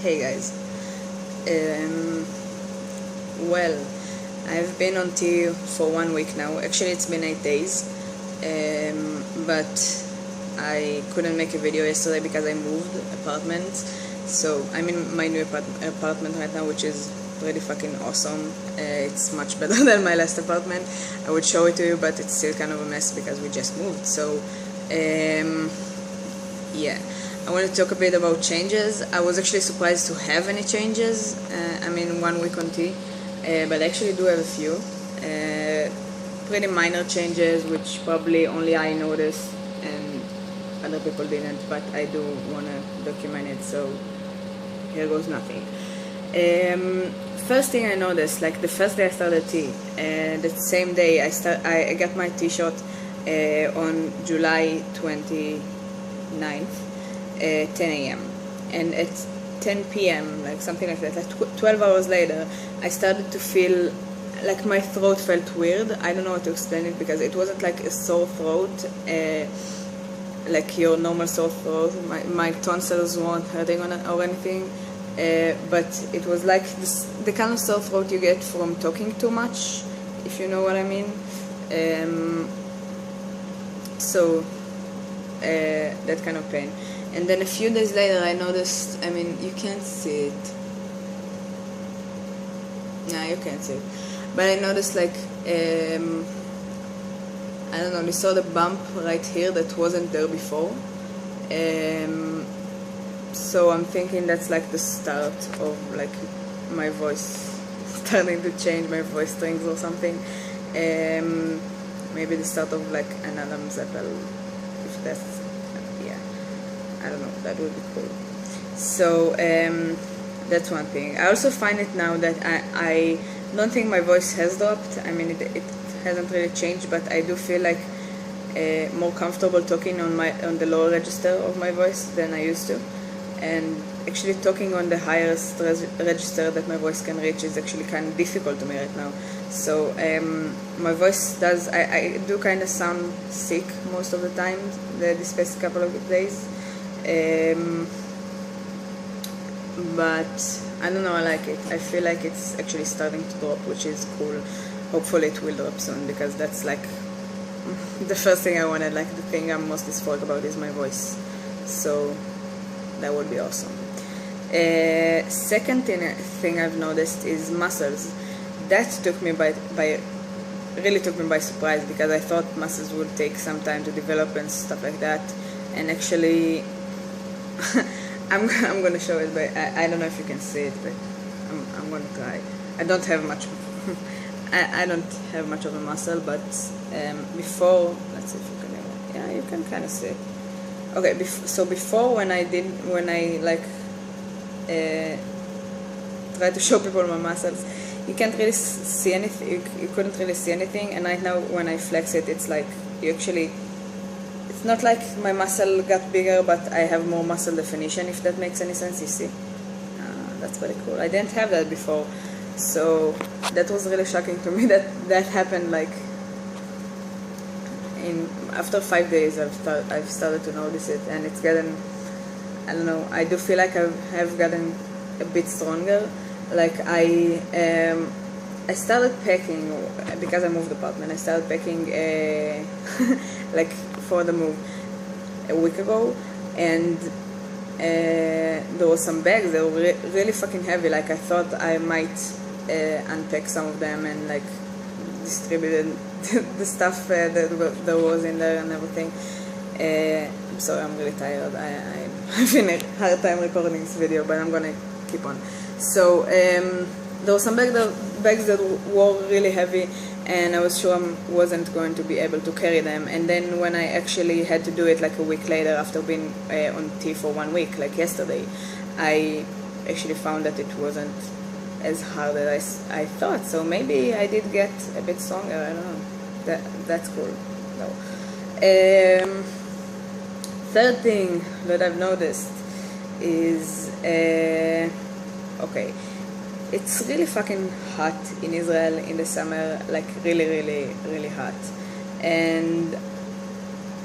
Hey guys, well, I've been on tea for 1 week now. Actually, it's been 8 days, but I couldn't make a video yesterday because I moved apartments. So I'm in my new apartment right now, which is pretty fucking awesome. It's much better than my last apartment. I would show it to you, but it's still kind of a mess because we just moved. So yeah, I want to talk a bit about changes. I was actually surprised to have any changes. I mean, 1 week on tea, but I actually do have a few pretty minor changes, which probably only I noticed and other people didn't, but I do want to document it, so here goes nothing. First thing I noticed, like the first day I started tea, the same day I got my tea shot on July 29th, 10 a.m. and at 10 p.m., like something like that, like 12 hours later, I started to feel like my throat felt weird. I don't know how to explain it because it wasn't like a sore throat, like your normal sore throat. My tonsils weren't hurting or anything, but it was like the kind of sore throat you get from talking too much, if you know what I mean. So that kind of pain. And then a few days later I noticed, I mean, you can't see it. Nah, you can't see it. But I noticed like, I don't know, you saw the bump right here that wasn't there before. So I'm thinking that's like the start of like my voice starting to change, my voice strings or something. Maybe the start of like an Adam Zeppel, if that's, yeah, I don't know, that would be cool. So that's one thing. I also find it now that I don't think my voice has dropped. I mean, it hasn't really changed, but I do feel like more comfortable talking on the lower register of my voice than I used to, and actually talking on the highest register that my voice can reach is actually kind of difficult to me right now. So my voice does, I do kind of sound sick most of the time this past couple of days, but I don't know, I like it. I feel like it's actually starting to drop, which is cool. Hopefully it will drop soon, because that's like the first thing I wanted. Like the thing I'm most spoke about is my voice, so that would be awesome. Second thing I've noticed is muscles. That really took me by surprise, because I thought muscles would take some time to develop and stuff like that, and actually I'm gonna show it, but I don't know if you can see it, but I'm gonna try. I don't have much I don't have much of a muscle, but before, let's see if you can, yeah, you can kind of see it. Okay, so before, when I like try to show people my muscles, you can't really see anything. You couldn't really see anything, and right now when I flex it, it's like you actually. It's not like my muscle got bigger, but I have more muscle definition, if that makes any sense. You see, that's pretty cool. I didn't have that before, so that was really shocking to me that happened. Like after 5 days, I've started to notice it, and it's gotten, I don't know, I do feel like I have gotten a bit stronger. Like I started packing, because I moved apartment. I started packing like for the move a week ago, and there was some bags that were really fucking heavy. Like I thought I might unpack some of them and like distributed the stuff that was in there and everything. I'm sorry, I'm really tired. I'm having a hard time recording this video, but I'm gonna keep on. So there were some bags that were really heavy, and I was sure I wasn't going to be able to carry them. And then when I actually had to do it like a week later, after being on tea for 1 week, like yesterday, I actually found that it wasn't as hard as I thought. So maybe I did get a bit stronger. I don't know. That's cool. No. Third thing that I've noticed is okay. It's really fucking hot in Israel in the summer, like really, really, really hot. And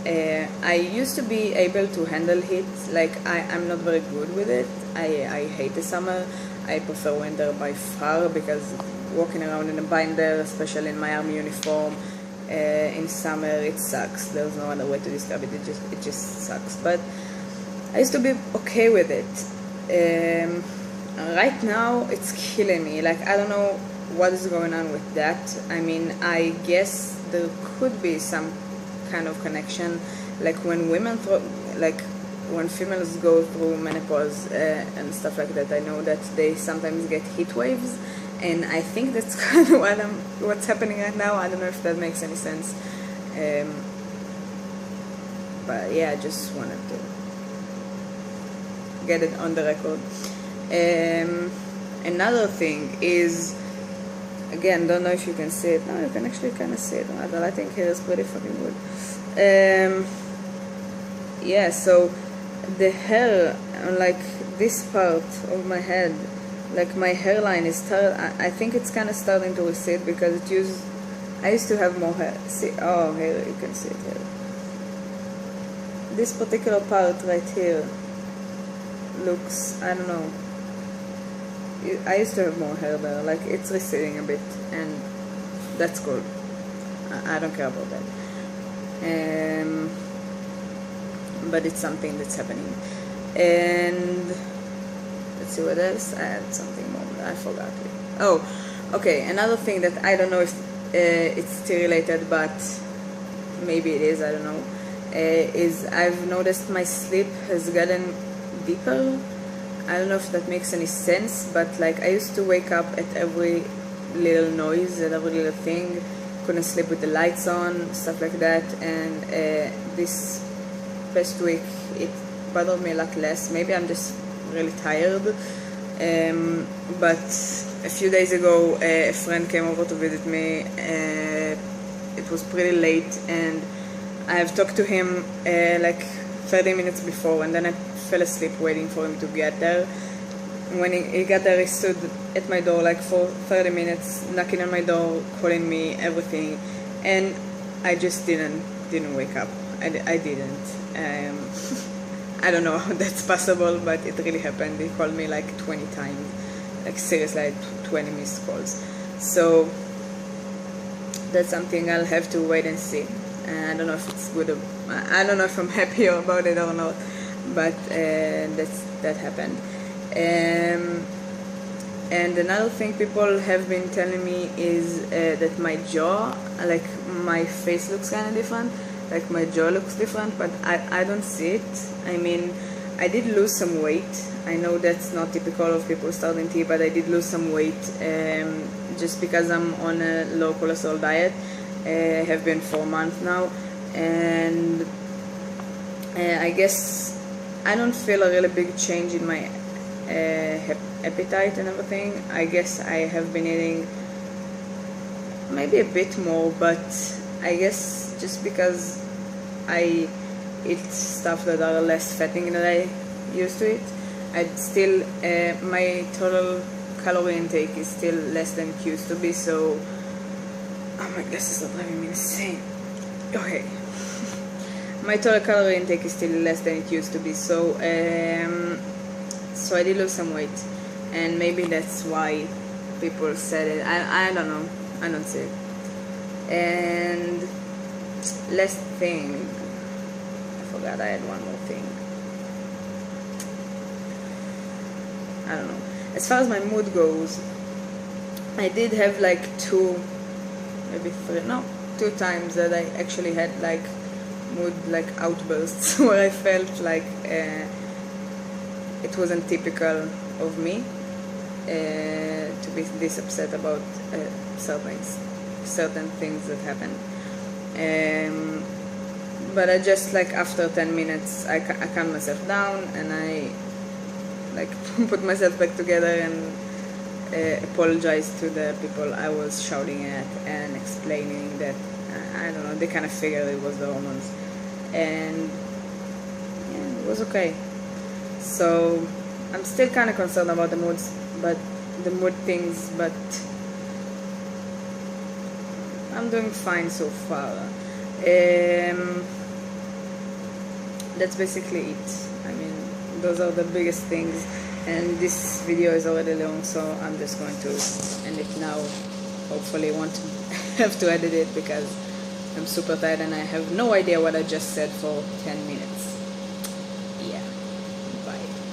I used to be able to handle heat, like I'm not very good with it. I hate the summer. I prefer winter by far, because walking around in a binder, especially in my army uniform, in summer it sucks. There's no other way to describe it. It just sucks. But I used to be okay with it. Right now it's killing me. Like, I don't know what is going on with that. I mean, I guess there could be some kind of connection, like when when females go through menopause and stuff like that. I know that they sometimes get heat waves, and I think that's kind of what's happening right now. I don't know if that makes any sense, but yeah, I just wanted to get it on the record. Another thing is, again, don't know if you can see it. No, you can actually kind of see it. The lighting here is pretty fucking good. Yeah, so the hair on like this part of my head, like my hairline is I think it's kind of starting to recede, because I used to have more hair. See, oh, here you can see it here. This particular part right here looks, I don't know, I used to have more hair there. Like, it's receding a bit, and that's cool. I don't care about that. But it's something that's happening. And let's see what else. I had something more, but I forgot it. Oh, okay. Another thing that I don't know if it's still related, but maybe it is. I don't know. Is I've noticed my sleep has gotten deeper. I don't know if that makes any sense, but like, I used to wake up at every little noise, at every little thing. Couldn't sleep with the lights on, stuff like that. And this past week it bothered me a lot less. Maybe I'm just really tired. But a few days ago, a friend came over to visit me. It was pretty late, and I have talked to him like 30 minutes before, and then I fell asleep waiting for him to get there. When he got there, he stood at my door like for 30 minutes, knocking on my door, calling me, everything, and I just didn't wake up. I didn't. I don't know how that's possible, but it really happened. He called me like 20 times, like seriously, like 20 missed calls. So that's something I'll have to wait and see. I don't know if it's good. I don't know if I'm happy about it or not, but that happened. And another thing people have been telling me is that my jaw, like my face looks kind of different. Like my jaw looks different, but I don't see it. I mean, I did lose some weight. I know that's not typical of people starting tea, but I did lose some weight just because I'm on a low cholesterol diet. I have been 4 months now, and I guess I don't feel a really big change in my appetite and everything. I guess I have been eating maybe a bit more, but I guess just because I eat stuff that are less fattening than I used to eat, I'd still my total calorie intake is still less than it used to be. So, oh, my glasses are driving me insane. Okay. My total calorie intake is still less than it used to be, so so I did lose some weight, and maybe that's why people said it. I don't know. I don't see it. And last thing, I forgot I had one more thing. I don't know. As far as my mood goes, I did have like 2 times that I actually had like mood like outbursts where I felt like it wasn't typical of me to be this upset about certain things that happened. But I just, like, after 10 minutes I calmed myself down, and I like put myself back together and apologized to the people I was shouting at and explaining that I don't know, they kind of figured it was the hormones, and yeah, it was okay. So I'm still kind of concerned about the mood things, but I'm doing fine so far. That's basically it. I mean, those are the biggest things. And this video is already long, so I'm just going to end it now. Hopefully won't have to edit it because I'm super tired and I have no idea what I just said for 10 minutes. Yeah, bye.